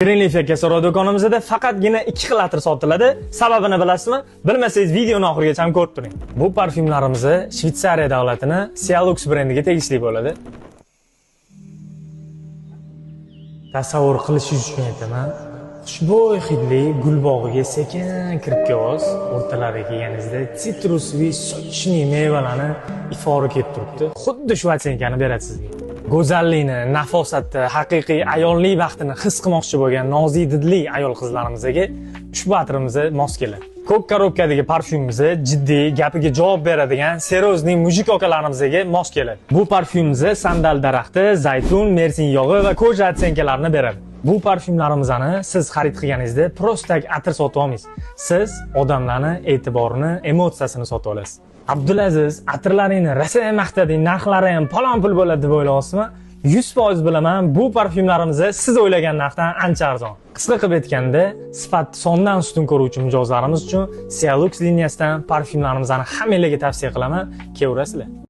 Greenleaf Kasaro do'konimizda faqatgina 2 xil atir sotiladi. Sababini bilasizmi? Bilmasangiz videoni oxirigacha ham ko'rib turing. Bu parfyumlarimiz Shvetsariya davlatining Cialux brendiga tegishli bo'ladi. Tasavvur qilishingiz uchun aytaman. Xushbo'y hidli gul bog'iga sekin kirib kelasiz. O'rtalariga kelganingizda sitrusli, sochli mevalarni ifori kelib turibdi. Xuddi shvatsenkani beradi sizga. Go'zallikni, nafosatni, haqiqiy ayollik vaqtini his qilmoqchi bo'lgan nozik didli ayol qizlarimizga ushbu atirimiz mos keladi. Ko'k korobkadagi parfyumimiz jiddiy, gapiga javob beradigan seriozning mujik okalarimizga mos keladi. Bu parfyumimiz sandal daraxti, zaytun, mersin yog'i va koja otsenkalarini beradi. Bu parfyumlarimizni siz xarid qilganingizda prostak atir sotib olmaysiz. Siz odamlarni e'tiborini, emotsiyasini sotib olasiz. Abdulaziz, atirlaringni rosa maqtading, narxlari ham palon pul bo'ladi deb o'ylayapsizmi? 100% bilaman, bu parfyumlarimiz siz o'ylagan narxdan ancha arzon. Qisqa qilib aytganda, sifat sondan ustun ko'ruvchi mijozlarimiz uchun Cialux liniyasidan parfyumlarimizni hammalarga tavsiya qilaman. Kevrasizlar.